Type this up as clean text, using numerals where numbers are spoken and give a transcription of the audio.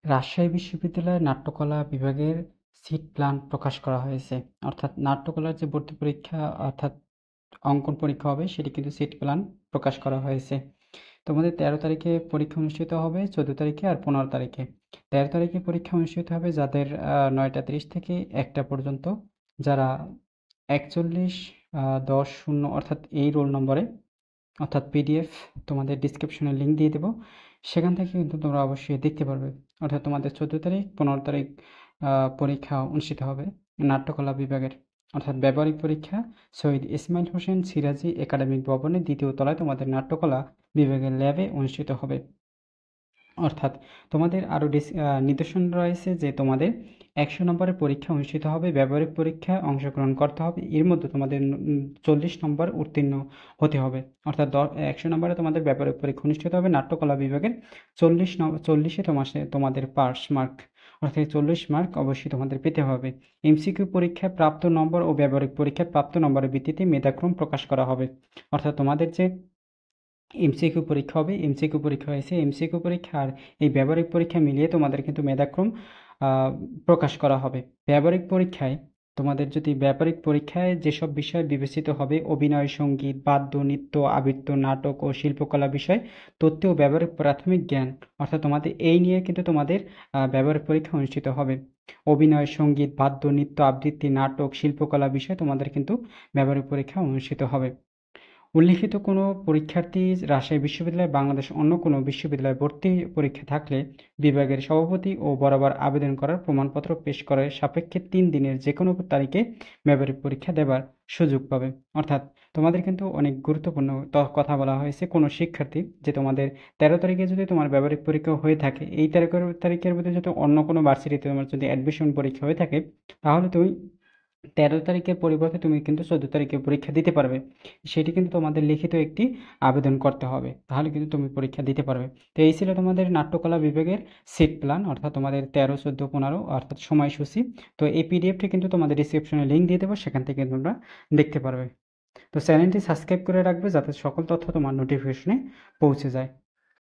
রাজশাহী বিশ্ববিদ্যালয়ের নাট্যকলা বিভাগের seat plan প্রকাশ করা হয়েছে। অর্থাৎ নাট্যকলার যে ভর্তি পরীক্ষা অর্থাৎ অঙ্কন পরীক্ষা হবে সেটি কিন্তু সিট প্ল্যান প্রকাশ করা হয়েছে। তোমাদের 13 তারিখে পরীক্ষা অনুষ্ঠিত হবে, 14 তারিখে আর 15 তারিখে। 13 তারিখে পরীক্ষা অনুষ্ঠিত হবে যাদের 9টা 30 থেকে 1টা পর্যন্ত, যারা 41 10 0 অর্থাৎ এই রোল নম্বরে, অর্থাৎ পিডিএফ তোমাদের ডিসক্রিপশনে লিঙ্ক দিয়ে দেবো, সেখান থেকে কিন্তু তোমরা অবশ্যই দেখতে পারবে। অর্থাৎ তোমাদের 14 তারিখ 15 তারিখ পরীক্ষা অনুষ্ঠিত হবে নাট্যকলা বিভাগের। অর্থাৎ ব্যবহারিক পরীক্ষা শহীদ ইসমাইল হোসেন সিরাজি একাডেমিক ভবনের 2য় তলায় তোমাদের নাট্যকলা বিভাগের ল্যাবে অনুষ্ঠিত হবে। অর্থাৎ তোমাদের আরও নির্দেশন রয়েছে যে তোমাদের 100 নম্বরের পরীক্ষা অনুষ্ঠিত হবে, ব্যবহারিক পরীক্ষায় অংশগ্রহণ করতে হবে, এর মধ্যে তোমাদের 40 নম্বর উত্তীর্ণ হতে হবে। অর্থাৎ 100 নম্বরে তোমাদের ব্যবহারিক পরীক্ষা অনুষ্ঠিত হবে নাট্যকলা বিভাগের, 40-এ তোমাদের পাস মার্ক, অর্থাৎ 40 মার্ক অবশ্যই তোমাদের পেতে হবে। এমসিকিউ পরীক্ষায় প্রাপ্ত নম্বর ও ব্যবহারিক পরীক্ষায় প্রাপ্ত নম্বরের ভিত্তিতে মেধাক্রম প্রকাশ করা হবে। অর্থাৎ তোমাদের যে এমসিকিউ পরীক্ষা হবে, এমসিকিউ পরীক্ষা হয়েছে, এমসিকিউ পরীক্ষা আর এই ব্যবহারিক পরীক্ষা মিলিয়ে তোমাদের কিন্তু মেধাক্রম প্রকাশ করা হবে। ব্যবহারিক পরীক্ষায় তোমাদের যদি ব্যবহারিক পরীক্ষায় যেসব বিষয় বিবেচিত হবে, অভিনয়, সঙ্গীত, বাদ্য, নৃত্য, আবৃত্তি, নাটক ও শিল্পকলা বিষয়, তথ্য ও ব্যবহারিক প্রাথমিক জ্ঞান, অর্থাৎ তোমাদের এই নিয়ে কিন্তু তোমাদের ব্যবহারিক পরীক্ষা অনুষ্ঠিত হবে। অভিনয়, সঙ্গীত, বাদ্য, নৃত্য, আবৃত্তি, নাটক, শিল্পকলা বিষয় তোমাদের কিন্তু ব্যবহারিক পরীক্ষা অনুষ্ঠিত হবে। উল্লিখিত কোনো পরীক্ষার্থী রাজশাহী বিশ্ববিদ্যালয় বাংলাদেশ অন্য কোনো বিশ্ববিদ্যালয়ে ভর্তি পরীক্ষা থাকলে বিভাগের সভাপতি ও বরাবর আবেদন করার প্রমাণপত্র পেশ করার সাপেক্ষে 3 দিনের যে কোনো তারিখে ব্যবহারিক পরীক্ষা দেবার সুযোগ পাবে। অর্থাৎ তোমাদের কিন্তু অনেক গুরুত্বপূর্ণ কথা বলা হয়েছে। কোনো শিক্ষার্থী যে তোমাদের 13 তারিখে যদি তোমার ব্যবহারিক পরীক্ষা হয়ে থাকে, এই তারিখের মধ্যে যদি অন্য কোনো ভার্সিটিতে তোমার যদি অ্যাডমিশন পরীক্ষা হয়ে থাকে, তাহলে তুমি 13 তারিখের পরিবর্তে তুমি কিন্তু 14 তারিখে পরীক্ষা দিতে পারবে। সেটি কিন্তু তোমাদের লিখিত একটি আবেদন করতে হবে, তাহলে কিন্তু তুমি পরীক্ষা দিতে পারবে। তো এই ছিল তোমাদের নাট্যকলা বিভাগের সিট প্ল্যান, অর্থাৎ তোমাদের 13 14 15 অর্থাৎ সময়সূচি। তো এই পিডিএফটি কিন্তু তোমাদের ডিসক্রিপশনে লিঙ্ক দিয়ে দেবো, সেখান থেকে তোমরা দেখতে পারবে। তো চ্যানেলটি সাবস্ক্রাইব করে রাখবে যাতে সকল তথ্য তোমার নোটিফিকেশনে পৌঁছে যায়।